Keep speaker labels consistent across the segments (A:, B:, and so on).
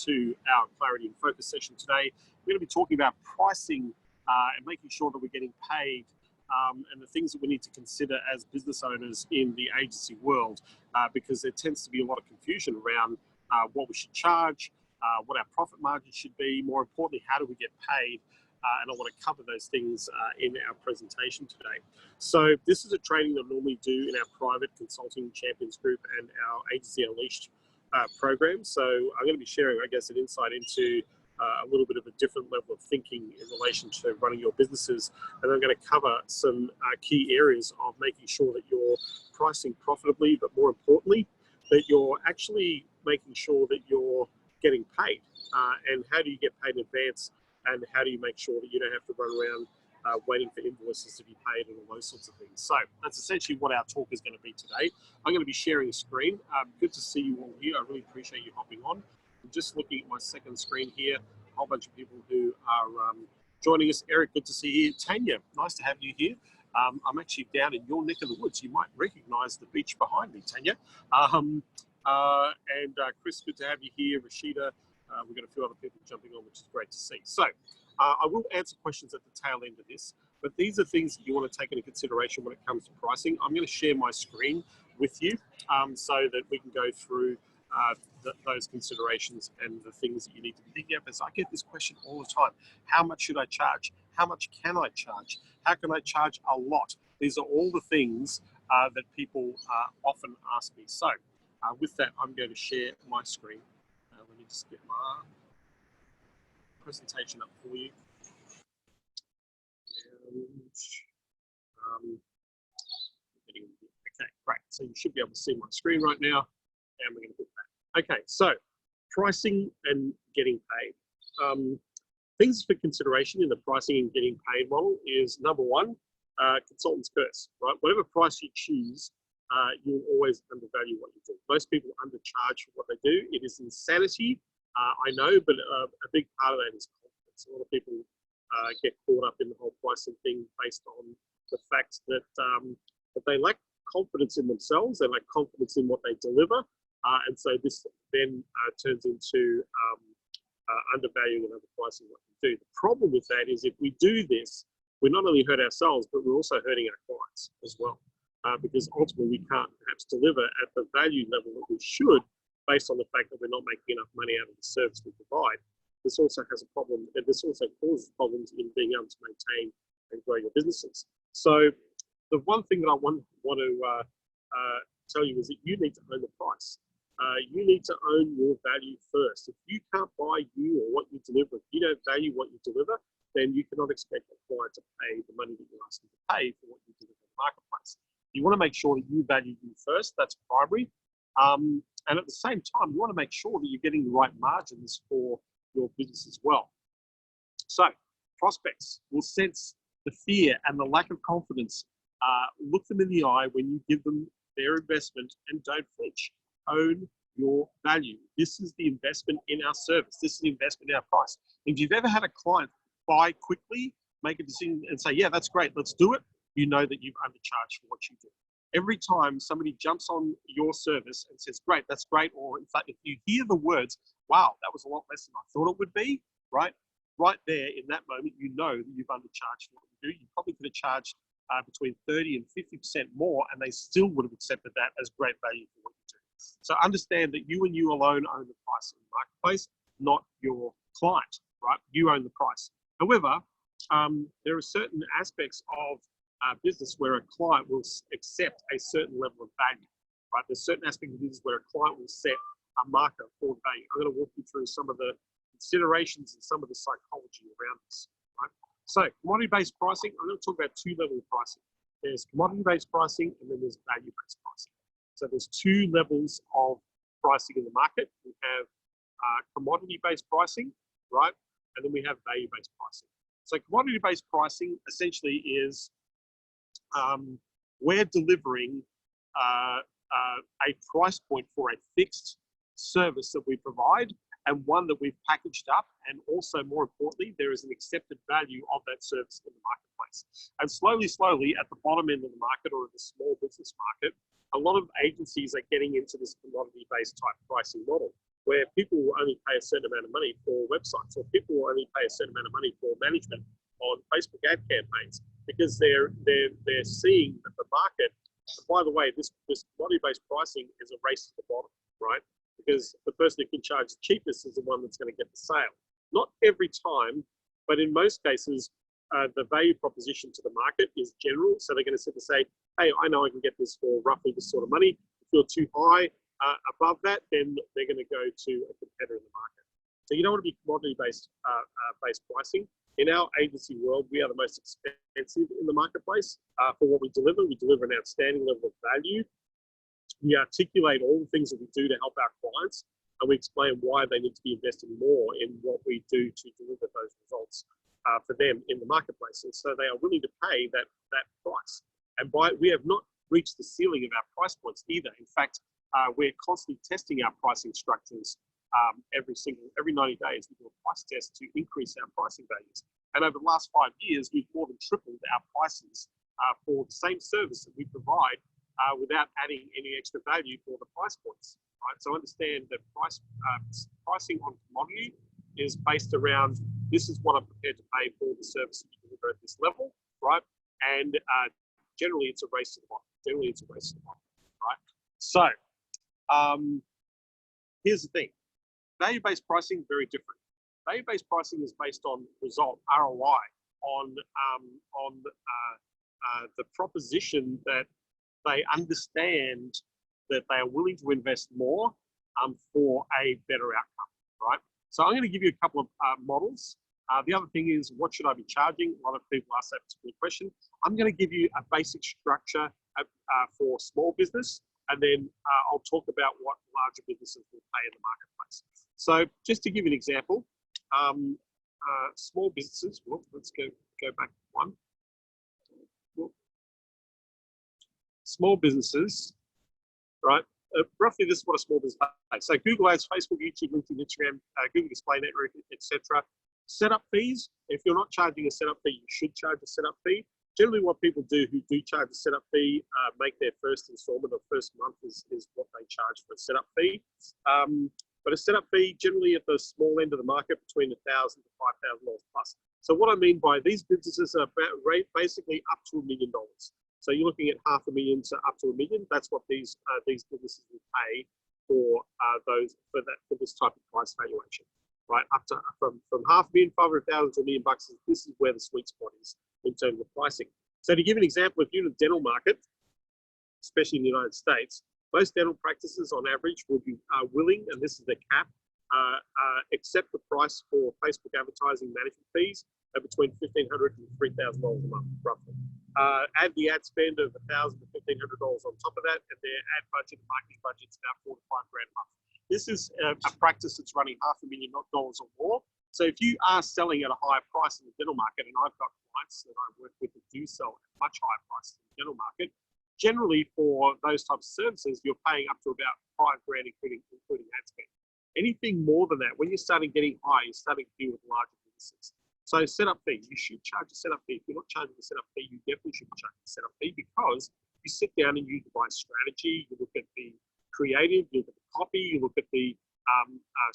A: to our Clarity and Focus session today. We're going to be talking about pricing and making sure that we're getting paid and the things that we need to consider as business owners in the agency world, because there tends to be a lot of confusion around what we should charge, what our profit margin should be, more importantly, how do we get paid, and I want to cover those things in our presentation today. So this is a training that I normally do in our private consulting champions group and our Agency Unleashed program. So I'm going to be sharing, I guess, an insight into a little bit of a different level of thinking in relation to running your businesses. And I'm going to cover some key areas of making sure that you're pricing profitably, but more importantly, that you're actually making sure that you're getting paid. And how do you get paid in advance? And how do you make sure that you don't have to run around waiting for invoices to be paid and all those sorts of things. So that's essentially what our talk is going to be today. I'm going to be sharing a screen. Good to see you all here. I really appreciate you hopping on. I'm just looking at my second screen here. A whole bunch of people who are joining us. Eric, good to see you. Tanya, nice to have you here. I'm actually down in your neck of the woods. You might recognize the beach behind me, Tanya. Chris, good to have you here. Rashida, we've got a few other people jumping on, which is great to see. So I will answer questions at the tail end of this, but these are things that you want to take into consideration when it comes to pricing. I'm going to share my screen with you so that we can go through those considerations and the things that you need to be thinking of. Because I get this question all the time. How much should I charge? How much can I charge? How can I charge a lot? These are all the things that people often ask me. So with that, I'm going to share my screen. Let me just get my presentation up for you. Okay, great. So you should be able to see my screen right now. And we're going to put that. Okay, so pricing and getting paid. Things for consideration in the pricing and getting paid model is number one, consultant's curse, right? Whatever price you choose, you'll always undervalue what you do. Most people undercharge for what they do. It is insanity, I know, but a big part of that is confidence. A lot of people get caught up in the whole pricing thing based on the fact that they lack confidence in themselves, they lack confidence in what they deliver, and so this then turns into undervaluing and underpricing what you do. The problem with that is if we do this, we not only hurt ourselves, but we're also hurting our clients as well. Because ultimately we can't perhaps deliver at the value level that we should based on the fact that we're not making enough money out of the service we provide. This also has a problem, and this also causes problems in being able to maintain and grow your businesses. So the one thing that I want to tell you is that you need to own the price. You need to own your value first. If you can't buy you or what you deliver, if you don't value what you deliver, then you cannot expect a client to pay the money that you're asking to pay for what you deliver in the marketplace. You want to make sure that you value you first. That's primary. And at the same time, you want to make sure that you're getting the right margins for your business as well. So prospects will sense the fear and the lack of confidence. Look them in the eye when you give them their investment and don't flinch. Own your value. This is the investment in our service. This is the investment in our price. If you've ever had a client buy quickly, make a decision and say, yeah, that's great, let's do it, you know that you've undercharged for what you do. Every time somebody jumps on your service and says, great, that's great, or in fact, if you hear the words, wow, that was a lot less than I thought it would be, right? Right there in that moment, you know that you've undercharged for what you do. You probably could have charged between 30 and 50% more, and they still would have accepted that as great value for what you do. So understand that you and you alone own the price in the marketplace, not your client, right? You own the price. However, there are certain aspects of business where a client will accept a certain level of value, right? There's certain aspects of business where a client will set a marker for value. I'm going to walk you through some of the considerations and some of the psychology around this, right? So commodity-based pricing, I'm going to talk about two levels of pricing. There's commodity-based pricing and then there's value-based pricing. So there's two levels of pricing in the market. We have commodity-based pricing, right? And then we have value-based pricing. So commodity-based pricing essentially is we're delivering a price point for a fixed service that we provide and one that we've packaged up, and also more importantly, there is an accepted value of that service in the marketplace. And slowly at the bottom end of the market or the small business market, a lot of agencies are getting into this commodity-based type pricing model. where people will only pay a certain amount of money for websites, or people will only pay a certain amount of money for management on Facebook ad campaigns, because they're seeing that the market. By the way, this commodity-based pricing is a race to the bottom, right? Because the person who can charge the cheapest is the one that's going to get the sale. Not every time, but in most cases, the value proposition to the market is general. So they're going to sit and say, hey, I know I can get this for roughly this sort of money. If you're too high above that, then they're going to go to a competitor in the market. So you don't want to be commodity-based based pricing. In our agency world, we are the most expensive in the marketplace for what we deliver. We deliver an outstanding level of value. We articulate all the things that we do to help our clients, and we explain why they need to be investing more in what we do to deliver those results for them in the marketplace. And so they are willing to pay that price. And we have not reached the ceiling of our price points either. In fact, we're constantly testing our pricing structures every 90 days. We do a price test to increase our pricing values. And over the last 5 years, we've more than tripled our prices for the same service that we provide without adding any extra value for the price points. Right? So understand that pricing on commodity is based around, this is what I'm prepared to pay for the service that you deliver at this level, right? And generally, it's a race to the bottom. Right? So here's the thing. Value-based pricing, very different. Value-based pricing is based on result, ROI, on the proposition that they understand that they are willing to invest more for a better outcome, right? So I'm going to give you a couple of models. The other thing is, what should I be charging? A lot of people ask that particular question. I'm going to give you a basic structure for small business, and then I'll talk about what larger businesses will pay in the marketplace. So just to give you an example, small businesses, well, let's go back one. Small businesses, right? Roughly this is what a small business pays. So Google Ads, Facebook, YouTube, LinkedIn, Instagram, Google Display Network, etc. Setup fees. If you're not charging a setup fee, you should charge a setup fee. Generally, what people do who do charge a setup fee make their first installment or first month is what they charge for a setup fee. But a setup fee generally at the small end of the market between $1,000 to $5,000 plus. So what I mean by these businesses are basically up to $1 million. So you're looking at $500,000 to up to $1 million. That's what these businesses will pay for this type of price valuation, right? Up to from $500,000, $500,000 to $1 million bucks. This is where the sweet spot is in terms of pricing. So to give an example, if you're in the dental market, especially in the United States, most dental practices on average will be willing, and this is the cap, accept the price for Facebook advertising management fees of between $1,500 and $3,000 a month, roughly. Add the ad spend of $1,000 to $1,500 on top of that, and their ad budget and marketing budget is about $4,000 to $5,000 a month. This is a practice that's running $500,000 or more. So if you are selling at a higher price in the dental market, and I've got clients that I work with that do sell at much higher prices in the dental market, generally for those types of services, you're paying up to about $5,000, including ad spend. Anything more than that, when you're starting getting high, you're starting to deal with larger businesses. So setup fee, you should charge a setup fee. If you're not charging a setup fee, you definitely should charge a setup fee, because you sit down and you devise strategy, you look at the creative, you look at the copy, you look at the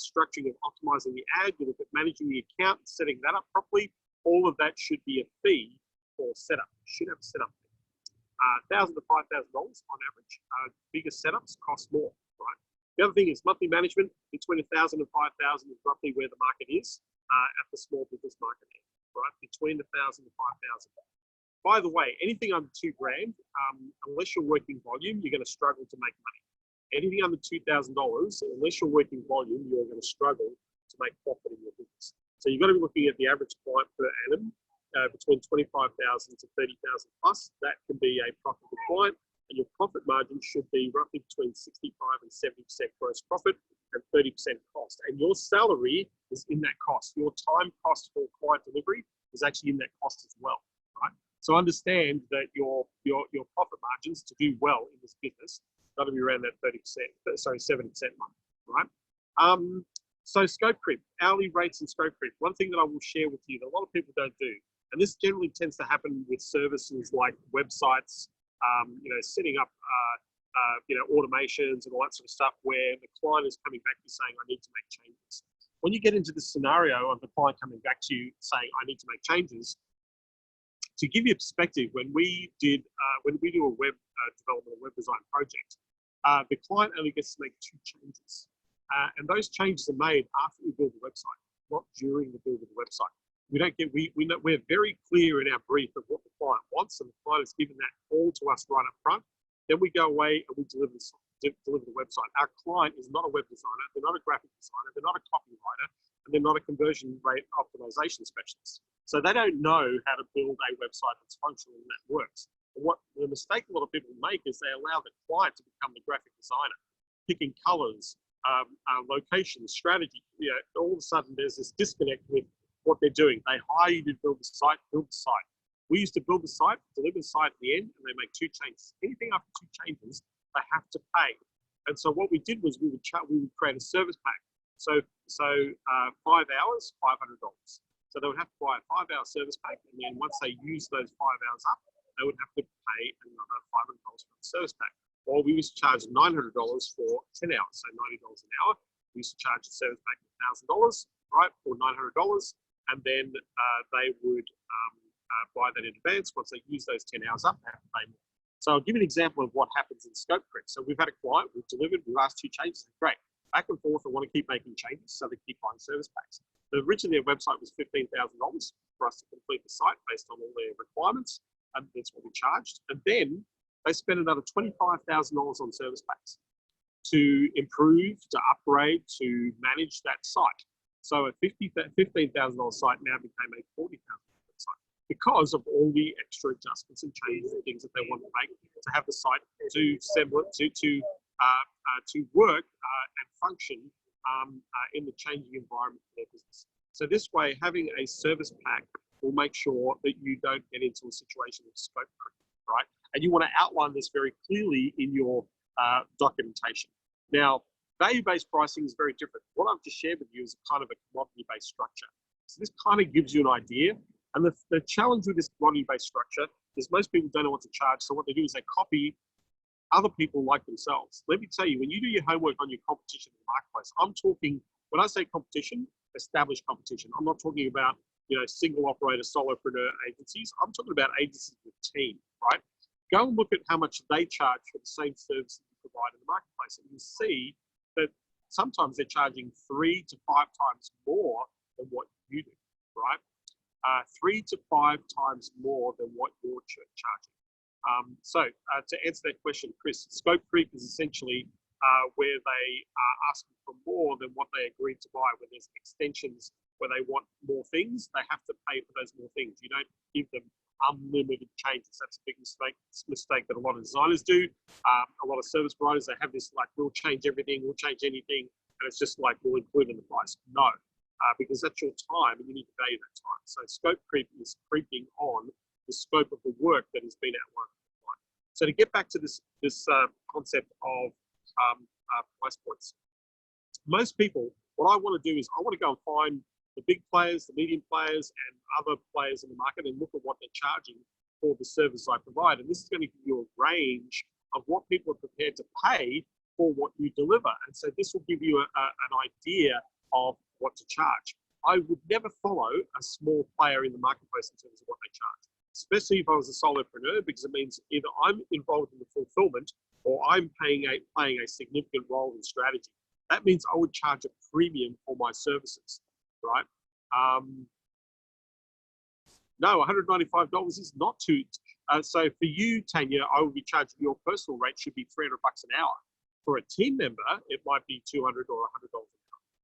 A: structuring and optimizing the ad, you look at managing the account, setting that up properly. All of that should be a fee for setup. You should have a setup fee. $1,000 to $5,000 on average. Bigger setups cost more, right? The other thing is monthly management between $1,000 and $5,000 is roughly where the market is at the small business market, right? Between $1,000 and $5,000. By the way, anything under $2,000, unless you're working volume, you're going to struggle to make money. Anything under $2,000, unless you're working volume, you're going to struggle to make profit in your business. So you've got to be looking at the average client per annum between 25,000 to 30,000 plus. That can be a profitable client, and your profit margin should be roughly between 65 and 70% gross profit and 30% cost. And your salary is in that cost. Your time cost for client delivery is actually in that cost as well, right? So understand that your profit margins to do well in this business got to be around that 70% mark, right? So scope creep, hourly rates and scope creep. One thing that I will share with you that a lot of people don't do, and this generally tends to happen with services like websites, setting up automations and all that sort of stuff where the client is coming back to you saying, I need to make changes. When you get into the scenario of the client coming back to you saying, I need to make changes, to give you a perspective, when we do a web development, a web design project, the client only gets to make 2 changes. And those changes are made after we build the website, not during the build of the website. We're very clear in our brief of what the client wants, and the client has given that all to us right up front. Then we go away and we deliver the website. Our client is not a web designer, they're not a graphic designer, they're not a copywriter, and they're not a conversion rate optimization specialist. So they don't know how to build a website that's functional and that works. And what the mistake a lot of people make is they allow the client to become the graphic designer, picking colors, location, strategy. All of a sudden there's this disconnect with what they're doing. They hire you to build the site, build the site. We used to build the site, deliver the site at the end, and they make 2 changes. Anything after 2 changes, they have to pay. And so what we did was we would create a service pack. So 5 hours, $500. So they would have to buy a 5-hour service pack, and then once they use those 5 hours up, they would have to pay another $500 for the service pack. Or we used to charge $900 for 10 hours, so $90 an hour. We used to charge the service pack $1,000, right, or $900, and then they would buy that in advance. Once they use those 10 hours up, they have to pay more. So I'll give you an example of what happens in scope creep. So we've had a client, we've delivered, we've asked 2 changes, great. Back and forth, I want to keep making changes, so they keep buying service packs. So originally, their website was $15,000 for us to complete the site based on all their requirements, and that's what we charged. And then they spent another $25,000 on service packs to improve, to upgrade, to manage that site. So a $15,000 site now became a $40,000 site because of all the extra adjustments and changes and things that they want to make to have the site to work and function in the changing environment for their business. So this way, having a service pack will make sure that you don't get into a situation of scope creep, right? And you want to outline this very clearly in your documentation. Now, value-based pricing is very different. What I've just shared with you is kind of a commodity-based structure. So this kind of gives you an idea. And the challenge with this commodity-based structure is most people don't know what to charge. So what they do is they copy other people like themselves. Let me tell you, when you do your homework on your competition in the marketplace, I'm talking, when I say competition, established competition. I'm not talking about, single operator, solopreneur agencies. I'm talking about agencies with team, right? Go and look at how much they charge for the same service that you provide in the marketplace. And you'll see that sometimes they're charging 3 to 5 times more than what you do, right? 3 to 5 times more than what you're charging. So to answer that question, Chris, scope creep is essentially where they are asking for more than what they agreed to buy. When there's extensions where they want more things, they have to pay for those more things. You don't give them unlimited changes. That's a big mistake that a lot of designers do. A lot of service providers, they have this like, we'll change everything, we'll change anything, and it's just like, we'll include in the price. No, because that's your time and you need to value that time. So scope creep is creeping on the scope of the work that has been outlined. So to get back to this concept of price points, most people, what I want to do is I want to go and find the big players, the medium players, and other players in the market and look at what they're charging for the service I provide. And this is going to give you a range of what people are prepared to pay for what you deliver. And so this will give you an idea of what to charge. I would never follow a small player in the marketplace in terms of what they charge, especially if I was a solopreneur, because it means either I'm involved in the fulfillment or I'm playing a significant role in strategy. That means I would charge a premium for my services, right? No, $195 is not too. So for you, Tanya, I would be charging, your personal rate should be $300 an hour. For a team member, it might be $200 or $100 an hour.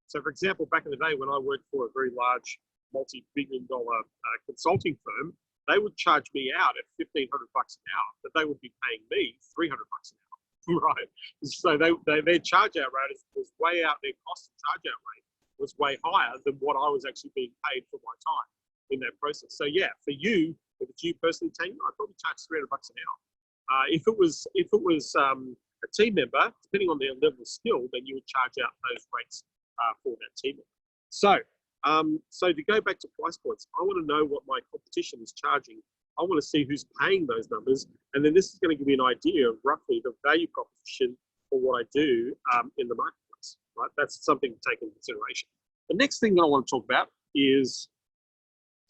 A: So for example, back in the day when I worked for a very large multi-billion-dollar consulting firm, they would charge me out at $1,500 an hour, but they would be paying me $300 an hour, right? So their charge out rate was way out, their cost of charge out rate was way higher than what I was actually being paid for my time in that process. So yeah, for you, if it's you personally, Tanya, I'd probably charge $300 an hour. If it was a team member, depending on their level of skill, then you would charge out those rates for that team member. So to go back to price points, I want to know what my competition is charging I want to see who's paying those numbers. And then this is going to give you an idea of roughly the value proposition for what I do in the marketplace, right? That's something to take into consideration. The next thing that I want to talk about is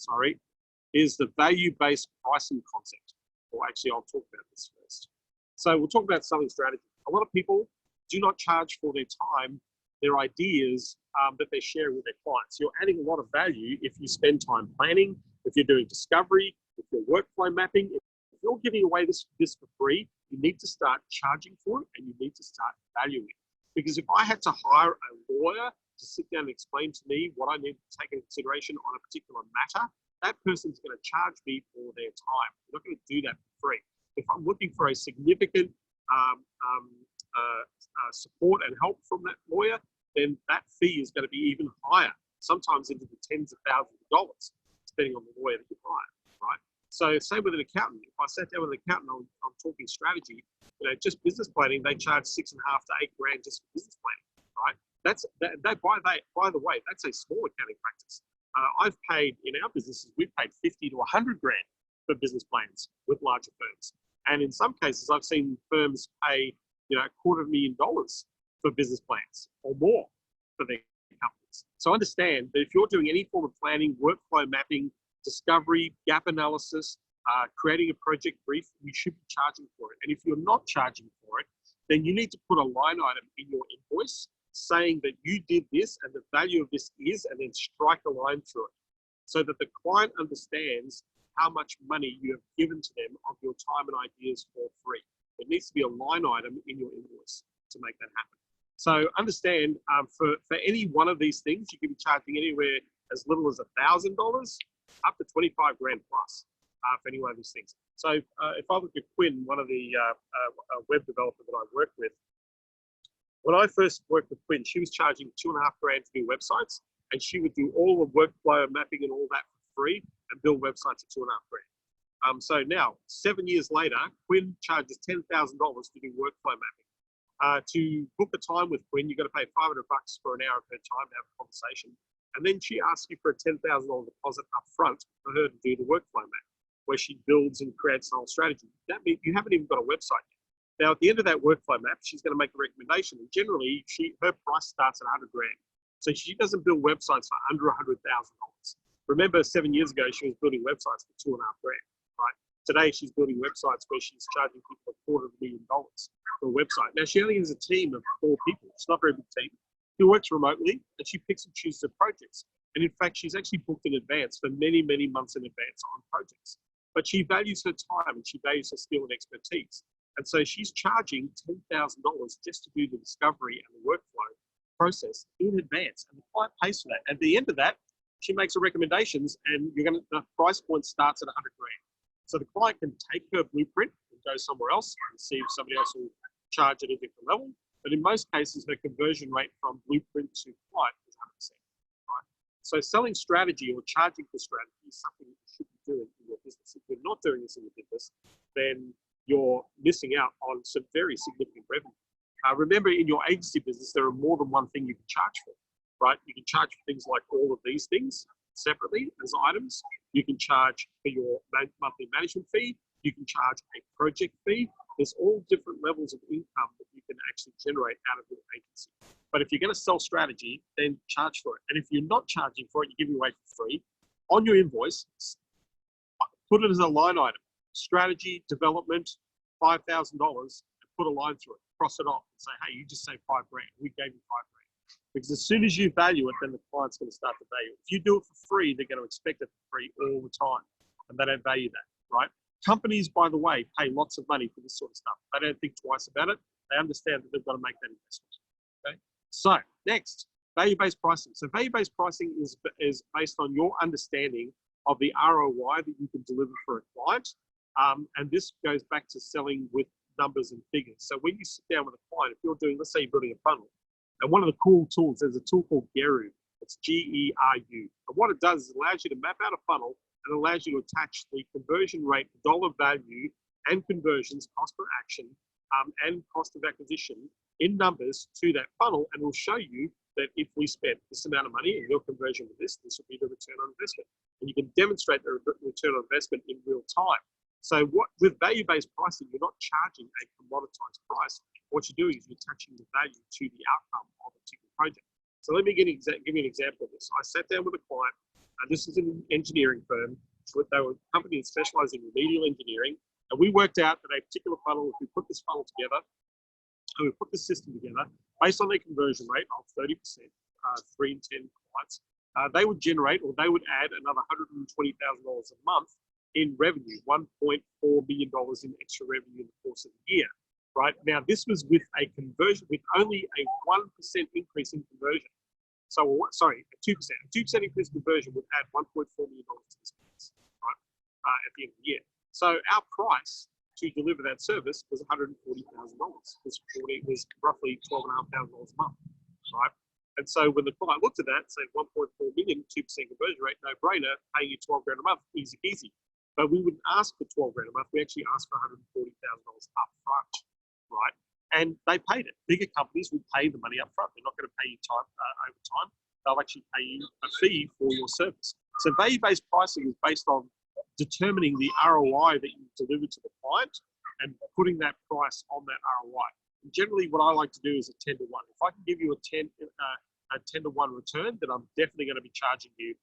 A: the value-based pricing concept. Or actually, I'll talk about this first. So we'll talk about selling strategy. A lot of people do not charge for their time, their ideas that they're sharing with their clients. You're adding a lot of value if you spend time planning, if you're doing discovery, if you're workflow mapping. If you're giving away this for free, you need to start charging for it and you need to start valuing it. Because if I had to hire a lawyer to sit down and explain to me what I need to take into consideration on a particular matter, that person's going to charge me for their time. They're not going to do that for free. If I'm looking for a significant support and help from that lawyer, then that fee is going to be even higher, sometimes into the tens of thousands of dollars, depending on the lawyer that you hire, right? So same with an accountant. If I sat down with an accountant, I'm talking strategy, just business planning, they charge $6,500 to $8,000 just for business planning, right? By the way, that's a small accounting practice. I've paid, in our businesses, we've paid $50,000 to $100,000 for business plans with larger firms. And in some cases, I've seen firms pay, $250,000 for business plans or more for their companies. So understand that if you're doing any form of planning, workflow mapping, discovery, gap analysis, creating a project brief, you should be charging for it. And if you're not charging for it, then you need to put a line item in your invoice saying that you did this and the value of this is, and then strike a line through it so that the client understands how much money you have given to them of your time and ideas for free. It needs to be a line item in your invoice to make that happen. So understand, for any one of these things, you can be charging anywhere as little as $1,000 up to $25,000 plus for any one of these things. So if I look at Quinn, one of the web developer that I work with, when I first worked with Quinn, she was charging $2,500 to do websites, and she would do all the workflow mapping and all that for free and build websites at $2,500. So now, 7 years later, Quinn charges $10,000 to do workflow mapping. To book a time with Quinn, you've got to pay $500 for an hour of her time to have a conversation. And then she asks you for a $10,000 deposit up front for her to do the workflow map, where she builds and creates the whole strategy. That means you haven't even got a website yet. Now, at the end of that workflow map, she's going to make a recommendation. And generally, her price starts at $100,000. So she doesn't build websites for under $100,000. Remember, 7 years ago, she was building websites for $2,500, right? Today, she's building websites where she's charging people $250,000 for a website. Now, she only has a team of 4 people. It's not a very big team. She works remotely, and she picks and chooses her projects. And in fact, she's actually booked in advance for many, many months in advance on projects. But she values her time and she values her skill and expertise. And so she's charging $10,000 just to do the discovery and the workflow process in advance. And the client pays for that. At the end of that, she makes her recommendations, and the price point starts at $100,000. So the client can take her blueprint and go somewhere else and see if somebody else will charge at a different level. But in most cases, her conversion rate from blueprint to client is 100%. Right? So selling strategy or charging for strategy is something you should be doing in your business. If you're not doing this in your business, then you're missing out on some very significant revenue. Remember, in your agency business, there are more than one thing you can charge for, right? You can charge for things like all of these things separately as items. You can charge for your monthly management fee. You can charge a project fee. There's all different levels of income that you can actually generate out of your agency. But if you're going to sell strategy, then charge for it. And if you're not charging for it, you're giving away for free. On your invoice, put it as a line item. Strategy, development, $5,000, and put a line through it. Cross it off and say, hey, you just saved $5,000. We gave you $5,000. Because as soon as you value it, then the client's going to start to value it. If you do it for free, they're going to expect it for free all the time. And they don't value that, right? Companies, by the way, pay lots of money for this sort of stuff. They don't think twice about it. They understand that they've got to make that investment. Okay. So next, value-based pricing. So value-based pricing is based on your understanding of the ROI that you can deliver for a client. And this goes back to selling with numbers and figures. So when you sit down with a client, if you're doing, let's say you're building a funnel, and one of the cool tools, there's a tool called Geru. It's Geru. And what it does is it allows you to map out a funnel and allows you to attach the conversion rate, dollar value, and conversions, cost per action, and cost of acquisition in numbers to that funnel, and will show you that if we spent this amount of money and your conversion with this would be the return on investment. And you can demonstrate the return on investment in real time. So with value-based pricing, you're not charging a commoditized price. What you're doing is you're attaching the value to the outcome of a particular project. So let me give you an example of this. I sat down with a client. This is an engineering firm. They were a company that specialized in remedial engineering. And we worked out that a particular funnel, if we put this funnel together, and we put the system together, based on their conversion rate of 30%, 3 in 10 clients, they would generate, or they would add another $120,000 a month in revenue, $1.4 million in extra revenue in the course of the year. Right now, this was with a conversion, with only a 1% increase in conversion. So, sorry, a 2%. A 2% increase in conversion would add $1.4 million to this business, right, at the end of the year. So our price to deliver that service was $140,000. It was roughly $12,500 a month, right? And so when the client looked at that, say 1.4 million, 2% conversion rate, no brainer, paying you 12 grand a month, easy peasy. But we wouldn't ask for 12 grand a month. We actually asked for $140,000 up front, right? And they paid it. Bigger companies will pay the money up front. They're not going to pay you over time. They'll actually pay you a fee for your service. So value-based pricing is based on determining the ROI that you deliver to the client and putting that price on that ROI. And generally, what I like to do is a 10 to 1. If I can give you a 10 to 1 return, then I'm definitely going to be charging you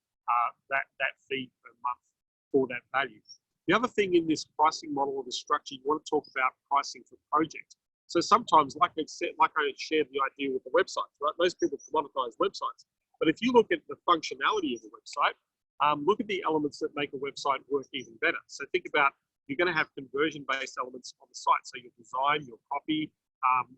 A: that fee per month for that value. The other thing in this pricing model or the structure, you want to talk about pricing for project. So sometimes, like I shared the idea with the websites, right? Most people commoditize websites. But if you look at the functionality of a website, look at the elements that make a website work even better. So think about, you're going to have conversion-based elements on the site. So your design, your copy,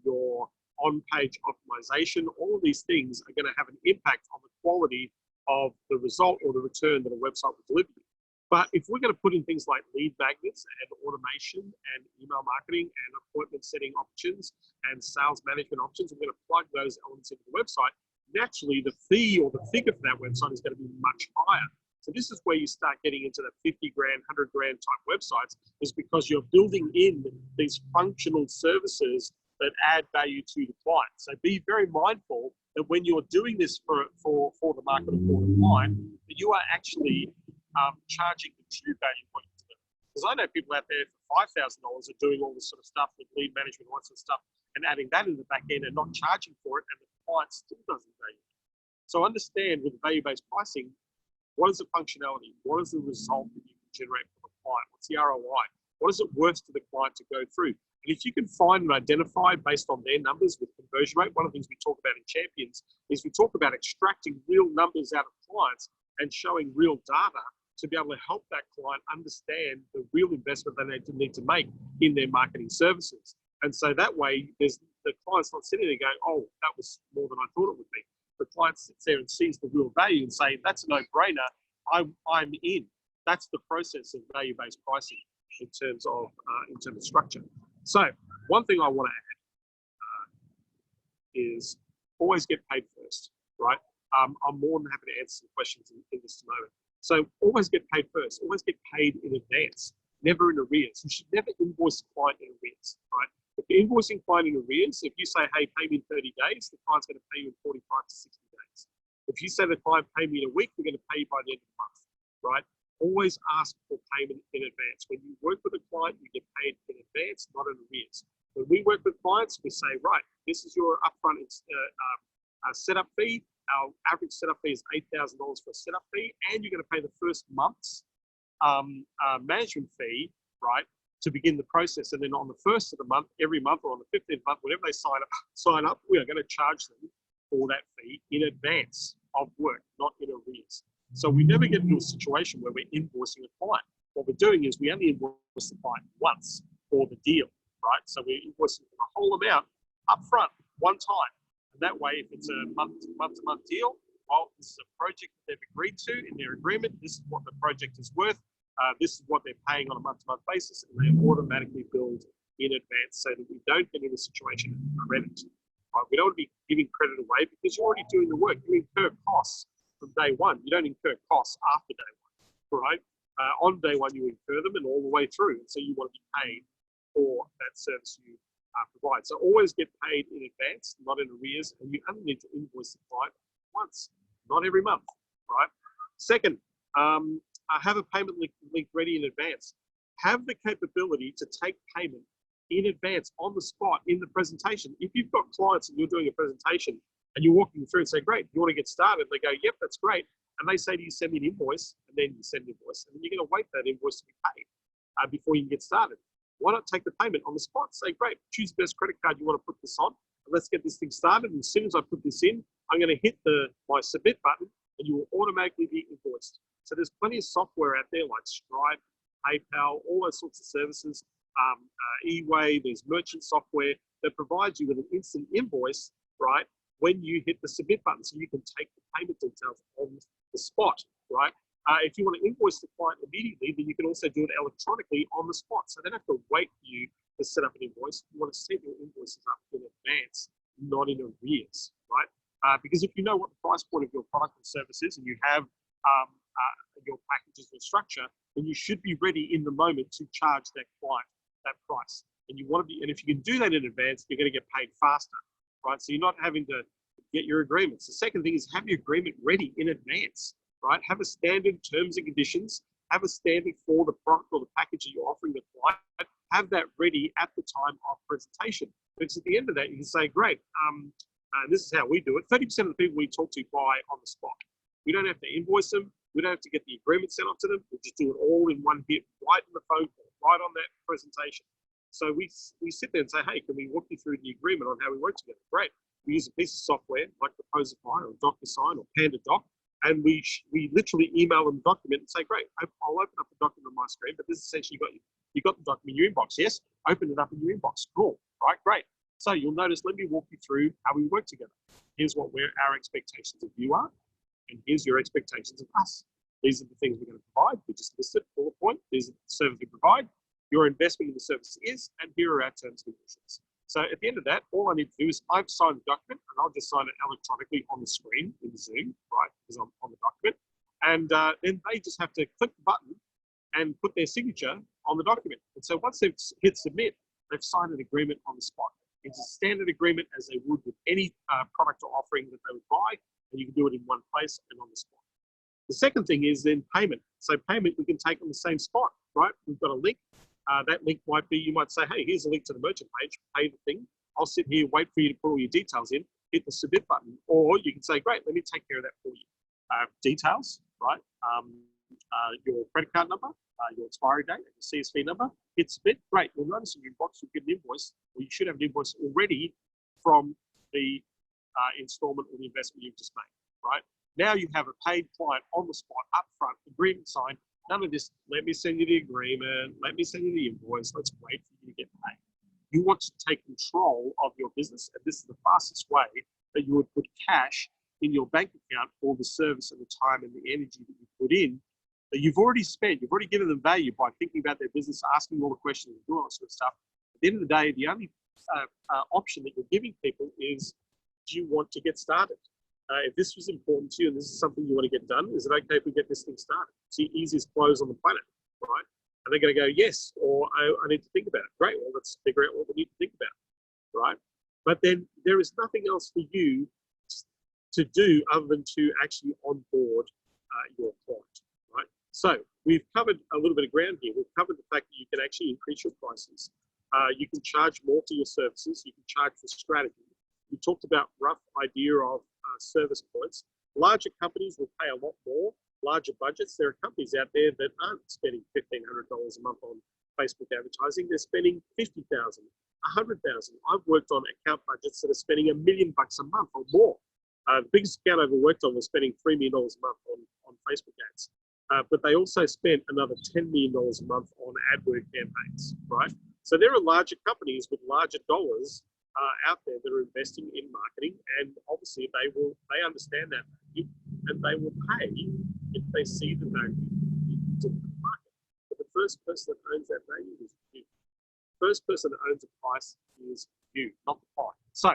A: your on-page optimization, all of these things are going to have an impact on the quality of the result or the return that a website will deliver you. But if we're going to put in things like lead magnets and automation and email marketing and appointment setting options and sales management options, we're going to plug those elements into the website. Naturally, the fee or the figure for that website is going to be much higher. So this is where you start getting into the 50 grand, 100 grand type websites, is because you're building in these functional services that add value to the client. So be very mindful that when you're doing this for the market or for the client, that you are actually charging the true value point to them. Because I know people out there for $5,000 are doing all this sort of stuff with lead management, all that sort of stuff, and adding that in the back end and not charging for it, and the client still doesn't value it. So understand with value-based pricing, what is the functionality? What is the result that you can generate for the client? What's the ROI? What is it worth to the client to go through? And if you can find and identify based on their numbers with conversion rate, one of the things we talk about in Champions is we talk about extracting real numbers out of clients and showing real data to be able to help that client understand the real investment they need to make in their marketing services. And so that way, the client's not sitting there going, oh, that was more than I thought it would be. The client sits there and sees the real value and say, that's a no-brainer, I'm in. That's the process of value-based pricing in terms of structure. So one thing I want to add is always get paid first, right? I'm more than happy to answer some questions in this moment. So always get paid first, always get paid in advance, never in arrears. You should never invoice a client in arrears, right? If you're invoicing client in arrears, if you say, hey, pay me in 30 days, the client's going to pay you in 45 to 60 days. If you say the client, pay me in a week, we're going to pay you by the end of the month, right? Always ask for payment in advance. When you work with a client, you get paid in advance, not in arrears. When we work with clients, we say, right, this is your upfront setup fee. Our average setup fee is $8,000 for a setup fee, and you're going to pay the first month's management fee, right, to begin the process. And then on the first of the month, every month, or on the 15th month, whenever they sign up, we are going to charge them for that fee in advance of work, not in arrears. So we never get into a situation where we're invoicing a client. What we're doing is we only invoice the client once for the deal, right? So we're invoicing the whole amount up front, one time. And that way, if it's a month-to-month deal, well, this is a project that they've agreed to in their agreement. This is what the project is worth. This is what they're paying on a month-to-month basis, and they automatically billed in advance so that we don't get in a situation of credit. Right? We don't want to be giving credit away because you're already doing the work. You incur costs from day one. You don't incur costs after day one, right? On day one, you incur them and all the way through. And so you want to be paid for that service you provide. So always get paid in advance, not in arrears, and you only need to invoice the client once, not every month, right? Second, have a payment link ready in advance. Have the capability to take payment in advance on the spot in the presentation. If you've got clients and you're doing a presentation and you're walking through and say, great, you want to get started? They go, yep, that's great. And they say to you, send me an invoice, and then you send an invoice, and then you're going to wait for that invoice to be paid before you can get started. Why not take the payment on the spot? Say, great, choose the best credit card you want to put this on, and let's get this thing started. And as soon as I put this in, I'm going to hit my submit button, and you will automatically be invoiced. So there's plenty of software out there like Stripe, PayPal, all those sorts of services, eWay, there's merchant software that provides you with an instant invoice, right, when you hit the submit button, so you can take the payment details on the spot, right? If you want to invoice the client immediately, then you can also do it electronically on the spot. So they don't have to wait for you to set up an invoice. You want to set your invoices up in advance, not in arrears, right? Because if you know what the price point of your product and service is, and you have your packages or structure, then you should be ready in the moment to charge that client that price. And you want to be, and if you can do that in advance, you're going to get paid faster, right? So you're not having to get your agreements. The second thing is have your agreement ready in advance, right? Have a standard terms and conditions, have a standard for the product or the package that you're offering the client, have that ready at the time of presentation. Because at the end of that, you can say, great, this is how we do it. 30% of the people we talk to buy on the spot. We don't have to invoice them. We don't have to get the agreement sent off to them. We just do it all in one hit, right in the phone call, right on that presentation. So we sit there and say, hey, can we walk you through the agreement on how we work together? Great. We use a piece of software like Proposify or DocuSign or PandaDoc, and we literally email them the document and say, great, I'll open up the document on my screen, but this is essentially you got the document in your inbox. Yes, open it up in your inbox. Cool, right, great. So you'll notice, let me walk you through how we work together. Here's what our expectations of you are, and here's your expectations of us. These are the things we're going to provide. We just listed bullet point. These are the services we provide. Your investment in the service is, and here are our terms and conditions. So at the end of that, all I need to do is I've signed the document, and I'll just sign it electronically on the screen in Zoom, right, because I'm on the document. And then they just have to click the button and put their signature on the document. And so once they've hit submit, they've signed an agreement on the spot. It's a standard agreement as they would with any product or offering that they would buy, and you can do it in one place and on the spot. The second thing is then payment. So payment we can take on the same spot, right? We've got a link. That link might be, you might say, hey, here's a link to the merchant page, pay the thing. I'll sit here, wait for you to put all your details in, hit the submit button. Or you can say, great, let me take care of that for you. Details, right? Your credit card number, your expiry date, your CSV number, hit submit. Great, you'll notice in your inbox you'll get an invoice, or you should have an invoice already from the installment or the investment you've just made, right? Now you have a paid client on the spot, up front, agreement signed. None of this, let me send you the agreement, let me send you the invoice, let's wait for you to get paid. You want to take control of your business, and this is the fastest way that you would put cash in your bank account for the service and the time and the energy that you put in that you've already spent. You've already given them value by thinking about their business, asking all the questions, and doing all that sort of stuff. At the end of the day, the only option that you're giving people is, do you want to get started? If this was important to you and this is something you want to get done, is it okay if we get this thing started? It's the easiest close on the planet, right? And they're going to go, yes, or I need to think about it. Great, well, let's figure out what we need to think about, right? But then there is nothing else for you to do other than to actually onboard your client, right? So we've covered a little bit of ground here. We've covered the fact that you can actually increase your prices. You can charge more for your services. You can charge for strategy. We talked about rough idea of service points. Larger companies will pay a lot more, larger budgets. There are companies out there that aren't spending $1,500 a month on Facebook advertising. They're spending $50,000, $100,000. I've worked on account budgets that are spending $1 million a month or more. The biggest account I ever worked on was spending $3 million a month on Facebook ads. But they also spent another $10 million a month on AdWord campaigns, right? So there are larger companies with larger dollars out there that are investing in marketing, and obviously they understand that value, and they will pay if they see the value to the market. But the first person that owns that value is you. The first person that owns a price is you, not the client. So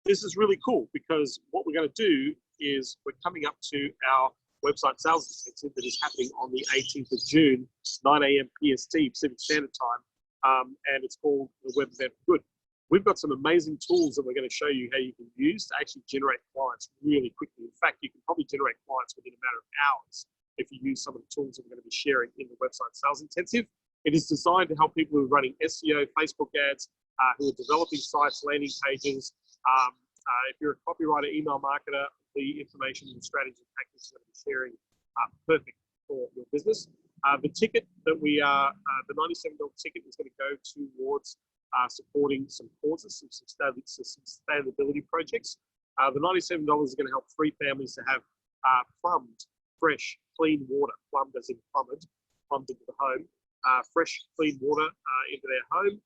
A: this is really cool because what we're going to do is we're coming up to our website sales intensive that is happening on the 18th of June, 9 a.m. PST, Pacific Standard Time. and it's called the Web Event for Good. We've got some amazing tools that we're going to show you how you can use to actually generate clients really quickly. In fact, you can probably generate clients within a matter of hours if you use some of the tools that we're going to be sharing in the Website Sales Intensive. It is designed to help people who are running SEO, Facebook ads, who are developing sites, landing pages. If you're a copywriter, email marketer, the information and strategy and tactics that we're sharing are perfect for your business. The ticket that we are, the $97 ticket is going to go towards supporting some causes, some sustainability projects. The $97 is going to help 3 families to have plumbed, fresh, clean water, plumbed as in plumbed into the home, fresh, clean water into their home.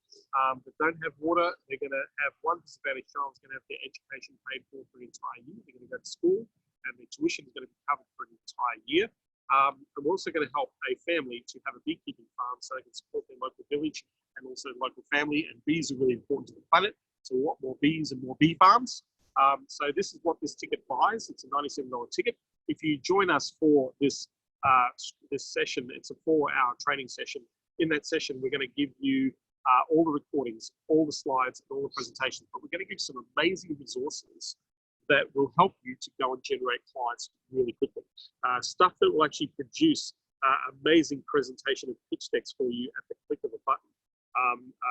A: That don't have water, they're going to have one disadvantaged child is going to have their education paid for an entire year. They're going to go to school and their tuition is going to be covered for an entire year. And we're also going to help a family to have a beekeeping farm so they can support their local village and also local family. And bees are really important to the planet. So we want more bees and more bee farms. So this is what this ticket buys. It's a $97 ticket. If you join us for this session, it's a 4-hour training session. In that session, we're going to give you all the recordings, all the slides, and all the presentations. But we're going to give some amazing resources that will help you to go and generate clients really quickly. Stuff that will actually produce amazing presentation and pitch decks for you at the click of a button.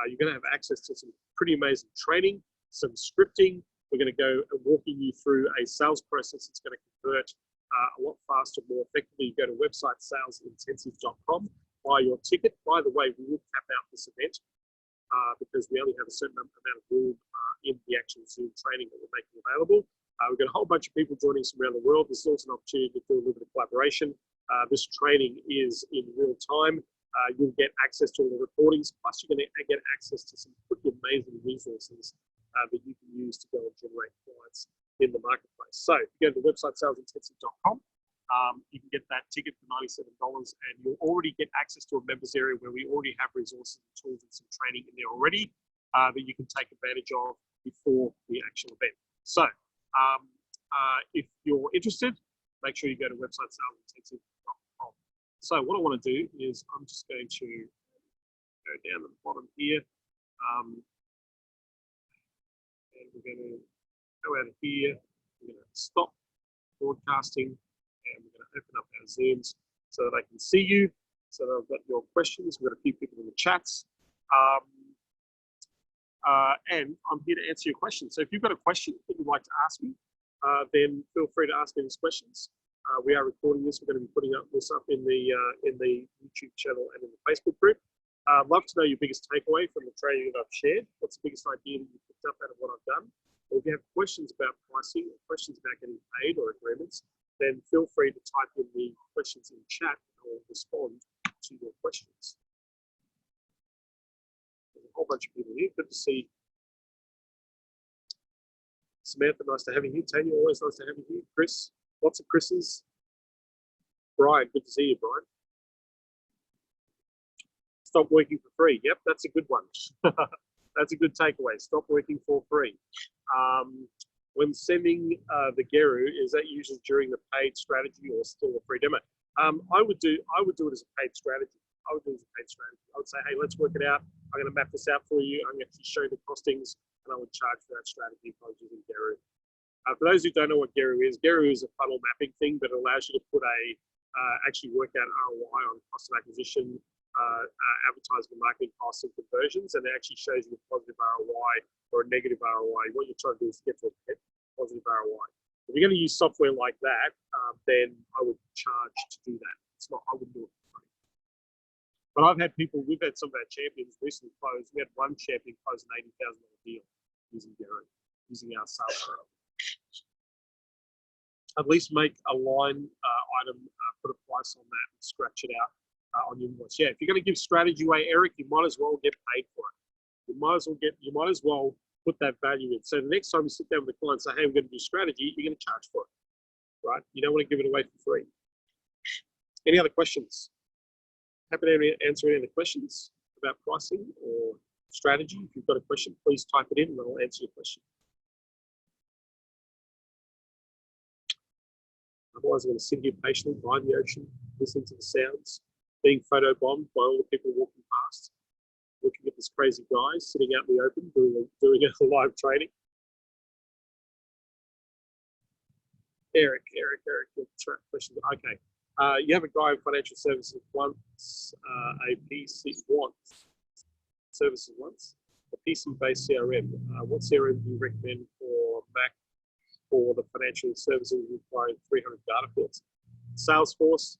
A: You're going to have access to some pretty amazing training, some scripting. We're going to go and walking you through a sales process that's going to convert a lot faster, more effectively. You go to websitesalesintensive.com, buy your ticket. By the way, we will cap out this event because we only have a certain amount of room in the actual Zoom training that we're making available. We've got a whole bunch of people joining us around the world. This is also an opportunity to do a little bit of collaboration. This training is in real time. You'll get access to all the recordings, plus you're going to get access to some pretty amazing resources that you can use to go and generate clients in the marketplace. So if you go to the websitesalesintensive.com, you can get that ticket for $97, and you'll already get access to a members area where we already have resources and tools and some training in there already that you can take advantage of before the actual event. So if you're interested, make sure you go to websitesalesintensive.com. So what I want to do is I'm just going to go down to the bottom here. And we're going to go out of here. We're going to stop broadcasting and we're going to open up our Zooms so that I can see you, so that I've got your questions. We've got a few people in the chats. And I'm here to answer your questions. So if you've got a question that you'd like to ask me, then feel free to ask me these questions. We are recording this. We're going to be putting this up in the YouTube channel and in the Facebook group. I'd love to know your biggest takeaway from the training that I've shared. What's the biggest idea that you picked up out of what I've done? Or if you have questions about pricing or questions about getting paid or agreements, then feel free to type in the questions in the chat and I'll respond to your questions. There's a whole bunch of people here. Good to see Samantha, nice to have you here. Tanya, always nice to have you here. Chris, lots of Chris's. Brian, good to see you, Brian. Stop working for free. Yep, that's a good one. That's a good takeaway. Stop working for free. When sending the Geru, is that usually during the paid strategy or still a free demo? I would do it as a paid strategy. I would do it as a paid strategy. I would say, hey, let's work it out. I'm going to map this out for you. I'm going to show you the costings, and I would charge for that strategy if I was using Geru. For those who don't know what Geru is a funnel mapping thing, but it allows you to put actually work out ROI on cost of acquisition, advertising, marketing costs, and conversions, and it actually shows you a positive ROI or a negative ROI. What you're trying to do is get to a positive ROI. If you're going to use software like that, then I would charge to do that. It's not, I wouldn't do it for free. But I've had people, we've had some of our champions recently close. We had one champion close an $80,000 deal using Geru, using our sales program. At least make a line item, put a price on that and scratch it out on your invoice. Yeah, if you're going to give strategy away, Eric, you might as well get paid for it. You might as well put that value in. So the next time you sit down with the client and say, hey, we're going to do strategy, you're going to charge for it, right? You don't want to give it away for free. Any other questions? Happy to answer any other questions about pricing or strategy. If you've got a question, please type it in and I'll answer your question. Otherwise, I'm going to sit here patiently by the ocean, listening to the sounds, being photo bombed by all the people walking past. looking at this crazy guy sitting out in the open doing a live training. Eric, your question. Okay. You have a guy in financial services wants a PC services once, a PC-based CRM. What CRM do you recommend for Mac for the financial services requiring 300 data fields? Salesforce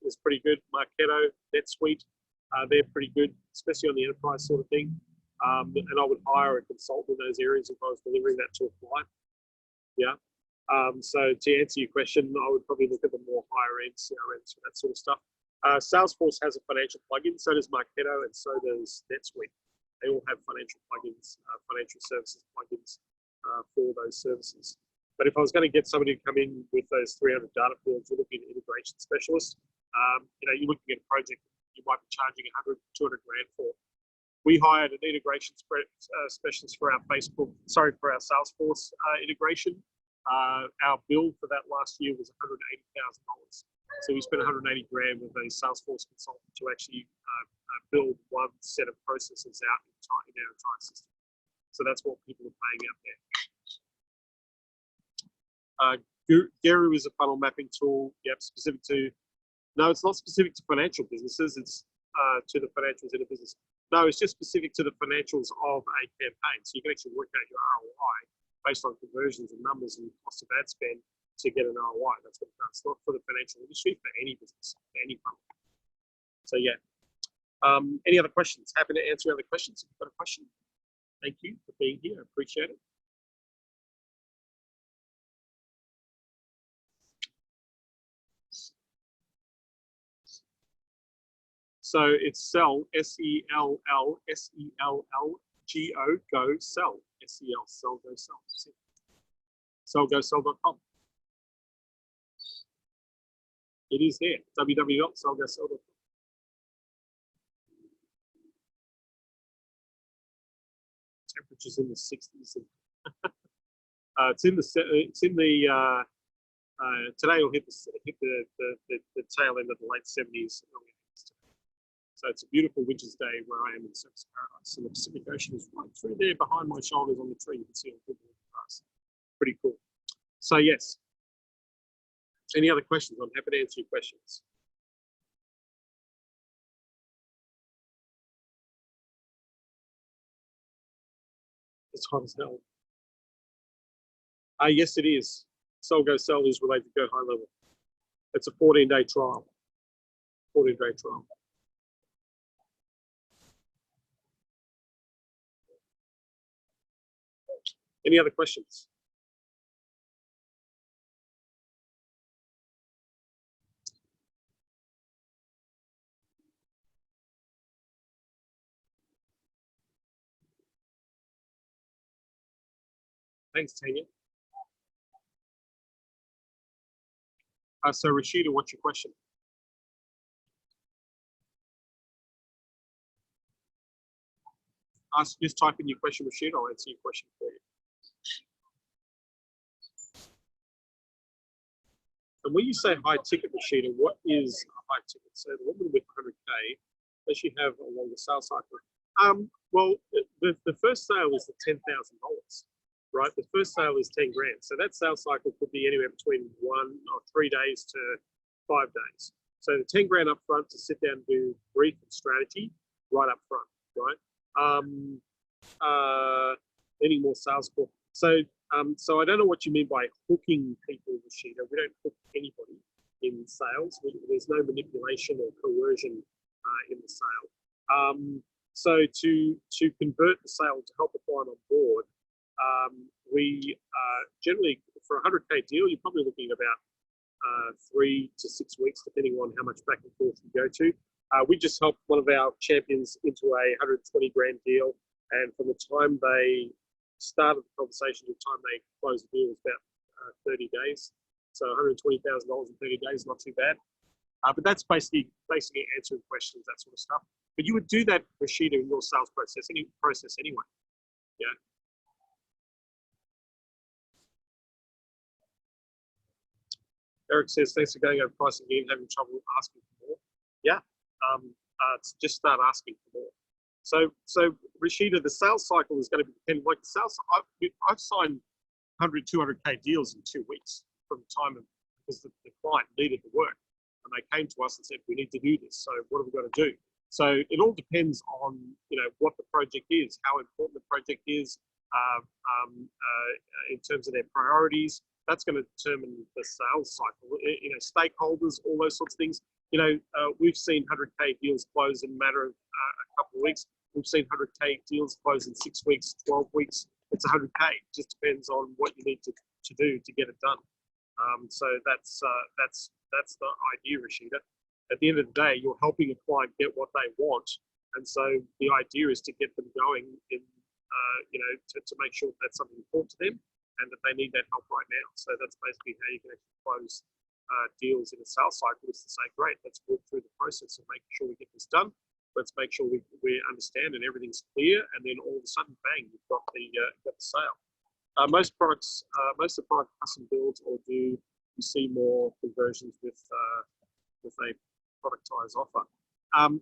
A: is pretty good. Marketo, NetSuite, they're pretty good, especially on the enterprise sort of thing. And I would hire a consultant in those areas if I was delivering that to a client. Yeah. So to answer your question, I would probably look at the more higher end CRMs for that sort of stuff. Salesforce has a financial plugin, so does Marketo, and so does NetSuite. They all have financial plugins, financial services plugins for those services. But if I was going to get somebody to come in with those 300 data fields, you're looking at an integration specialist. You're looking at a project you might be charging 100, 200 grand for. We hired an integration specialist for our for our Salesforce integration. Our bill for that last year was $180,000. So we spent 180 grand with a Salesforce consultant to actually build one set of processes out in our entire system. So that's what people are paying out there. Guru is a funnel mapping tool. Yep, specific to. No, it's not specific to financial businesses. It's to the financials in a business. No, it's just specific to the financials of a campaign. So you can actually work out your ROI based on conversions and numbers and cost of ad spend to get an ROI. That's what it does. It's not for the financial industry, for any business, for any funnel. So yeah. Any other questions? Happy to answer other questions. If you've got a question, thank you for being here. I appreciate it. So it's sell, S-E-L-L, S-E-L-L-G-O, go, sell, S-E-L, sell, go, sell. Sellgosell.com. It is there, www.sellgosell.com. Temperatures in the 60s. Today will hit the tail end of the late 70s. So it's a beautiful winter's day where I am in Surfers Paradise, and the Pacific Ocean is right through there behind my shoulders on the tree. You can see all the grass. Pretty cool. So yes. Any other questions? I'm happy to answer your questions. It's hot as hell. Yes, it is. Sell Go Sell is related to Go High Level. It's a 14-day trial. 14-day trial. Any other questions? Thanks, Tanya. So Rashida, what's your question? Just type in your question, Rashida. I'll answer your question for you. And when you say high ticket, Rashida, what is a high ticket? So the woman with 100K, does she have a longer sales cycle? Well, the first sale is the $10,000, right? The first sale is 10 grand. So that sales cycle could be anywhere between 1 or 3 days to 5 days. So the 10 grand up front to sit down and do brief and strategy right up front, right? Any more sales call. So I don't know what you mean by hooking people, Rashida. We don't hook anybody in sales. There's no manipulation or coercion in the sale. So to convert the sale, to help the client on board, we generally, for a 100K deal, you're probably looking at about 3 to 6 weeks, depending on how much back and forth you go to. We just helped one of our champions into a 120 grand deal, and from the time they started the conversation to the time they closed the deal was about 30 days. So $120,000 in 30 days, not too bad. But that's basically answering questions, that sort of stuff. But you would do that, Rashida, in your sales process anyway. Yeah. Eric says, thanks for going over pricing again, having trouble asking for more. Yeah, just start asking for more. So Rashida, the sales cycle is going to be dependent. Like the sales, I've signed 100, 200K deals in 2 weeks from the time of, because the client needed the work, and they came to us and said, we need to do this. So what have we got to do? So it all depends on, what the project is, how important the project is, in terms of their priorities. That's going to determine the sales cycle. Stakeholders, all those sorts of things. We've seen 100K deals close in a matter of a couple of weeks. We've seen 100K deals close in 6 weeks, 12 weeks. It's 100K. It just depends on what you need to do to get it done. So that's the idea, Rashida. At the end of the day, you're helping a client get what they want, and so the idea is to get them going in, to make sure that's something important to them, and that they need that help right now. So that's basically how you can actually close deals in a sales cycle, is to say, great, let's walk through the process of making sure we get this done. Let's make sure we understand and everything's clear, and then all of a sudden, bang, you've got the sale. Most of the product custom builds, or do you see more conversions with a productized offer?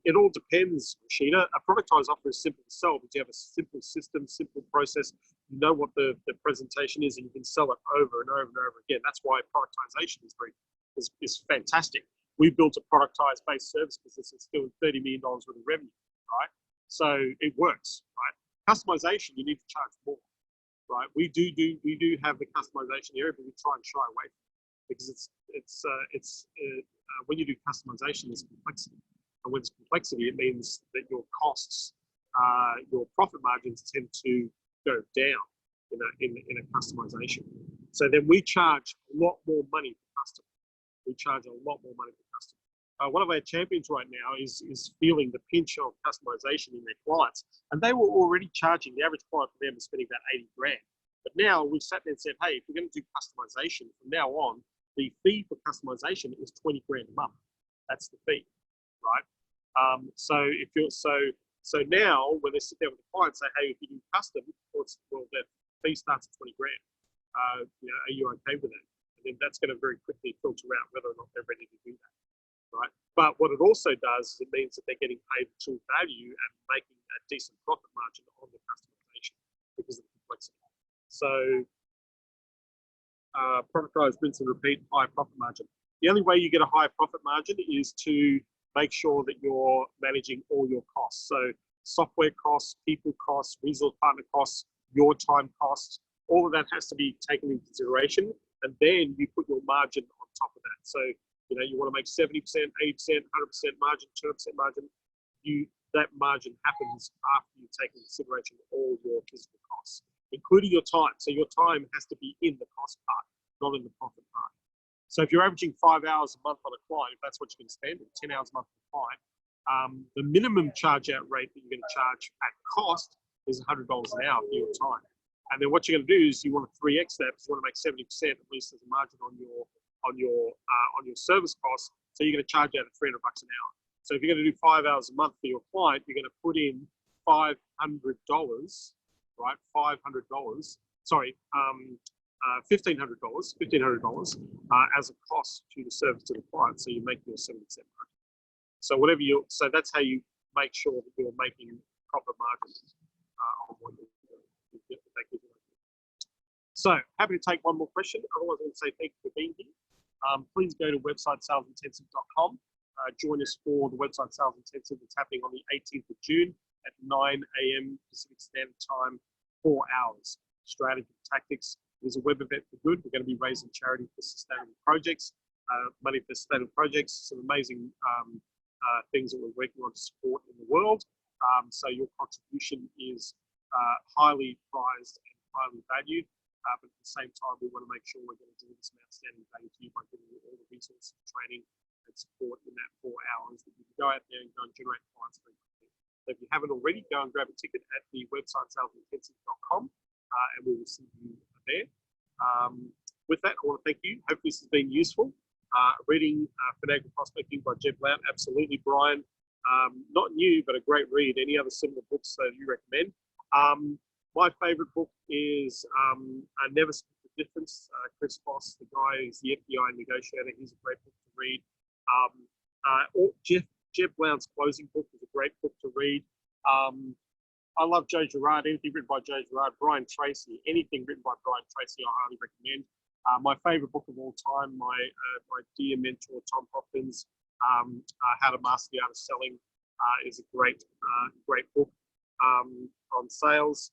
A: It all depends, Rashida. A productized offer is simple to sell, but you have a simple system, simple process. You know what the presentation is, and you can sell it over and over and over again. That's why productization is fantastic. We built a productized based service business that's doing $30 million worth of revenue, right? So it works, right? Customization, you need to charge more, right? We do have the customization area, but we try and shy away from it, because when you do customization, there's complexity. And when it's complexity, it means that your costs, your profit margins tend to go down in a customization. So then we charge a lot more money per customer. We charge a lot more money per customer. One of our champions right now is feeling the pinch of customization in their clients. And they were already charging, the average client for them is spending about 80 grand. But now we've sat there and said, hey, if we're going to do customization from now on, the fee for customization is 20 grand a month. That's the fee, right? So now when they sit there with the client and say, hey, if you do custom, well, that fee starts at 20 grand. Are you okay with that? And then that's going to very quickly filter out whether or not they're ready to do that, right? But what it also does is it means that they're getting paid true value and making a decent profit margin on the customization because of the complexity. So productized, rinse and repeat, high profit margin. The only way you get a higher profit margin is to make sure that you're managing all your costs. So software costs, people costs, resource partner costs, your time costs, all of that has to be taken into consideration. And then you put your margin on top of that. So, you want to make 70%, 80%, 100% margin, 200% margin. That margin happens after you take into consideration all your physical costs, including your time. So your time has to be in the cost part, not in the profit part. So if you're averaging 5 hours a month on a client, if that's what you're going to spend, 10 hours a month on a client, the minimum charge out rate that you're going to charge at cost is $100 an hour for your time. And then what you're going to do is you want to 3x that, because you want to make 70% at least as a margin on your service costs. So you're going to charge out at $300 an hour. So if you're going to do 5 hours a month for your client, you're going to put in $500, right? $1,500 as a cost to the service to the client. So you're making your 70% margin. So that's how you make sure that you're making proper margins on what you're doing. So happy to take one more question. Otherwise, I'm going to say thank you for being here. Please go to websitesalesintensive.com. Join us for the Website Sales Intensive that's happening on the 18th of June at 9 a.m. Pacific Standard Time, 4 hours. Strategy, tactics. It is a web event for good. We're going to be raising charity for sustainable projects, money for sustainable projects, some amazing things that we're working on to support in the world. So your contribution is highly prized and highly valued. But at the same time, we want to make sure we're going to deliver some outstanding value to you by giving you all the resources, training, and support in that 4 hours that you can go out there and go and generate clients very quickly. So if you haven't already, go and grab a ticket at the website salesintensive.com, and we will see you there. With that, I want to thank you. Hopefully this has been useful. Reading Financial Prospecting by Jeb Blount, absolutely, Brian. Not new, but a great read. Any other similar books that you recommend? My favorite book is Never Split the Difference. Chris Voss, the guy who's the FBI negotiator. He's a great book to read. Jeb Blount's Closing book is a great book to read. I love Joe Girard, anything written by Joe Girard, Brian Tracy, anything written by Brian Tracy, I highly recommend. My favorite book of all time, my dear mentor, Tom Hopkins, How to Master the Art of Selling, is a great book on sales.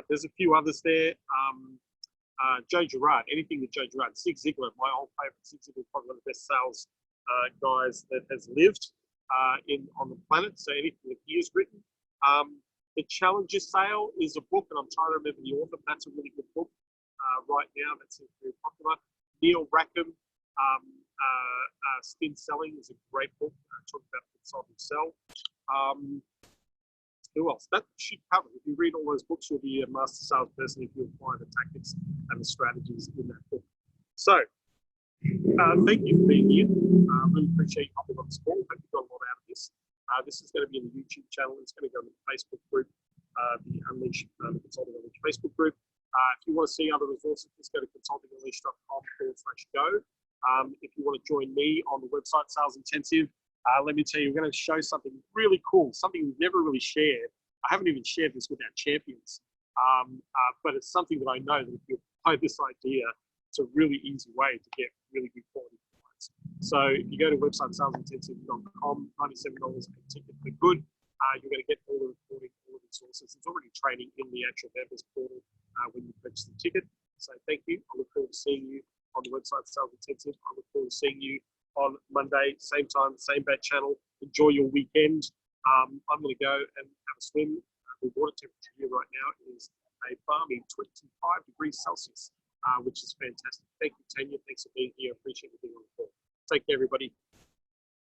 A: There's a few others there. Joe Girard, anything with Joe Girard. Zig Ziglar, my old favorite. Zig Ziglar, probably one of the best sales guys that has lived on the planet. So anything that he has written. The Challenger Sale is a book, and I'm trying to remember the author. That's a really good book right now. That seems very popular. Neil Rackham, Spin Selling is a great book. Talking about consulting sell. Who else? That should cover. If you read all those books, you'll be a master salesperson if you apply the tactics and the strategies in that book. So, thank you for being here. Really appreciate you hopping on this call. Hope you got a lot out of this. This is going to be in the YouTube channel. It's going to go in the Facebook group, the Consulting Unleashed Facebook group. If you want to see other resources, just go to consultingunleashed.com/go. If you want to join me on the website Sales Intensive, let me tell you, we're going to show something really cool, something we've never really shared. I haven't even shared this with our champions, but it's something that I know that if you apply this idea, it's a really easy way to get really good quality clients. So if you go to website salesintensive.com, $97 a ticket for good. You're going to get all the recording, all the resources. There's already training in the actual members portal when you purchase the ticket. So thank you. I look forward to seeing you on the website Sales Intensive. I look forward to seeing you on Monday, same time, same bat channel. Enjoy your weekend. I'm going to go and have a swim. The water temperature here right now is a balmy 25 degrees Celsius, which is fantastic. Thank you, Tanya. Thanks for being here. I appreciate you being on the call. Take care, everybody.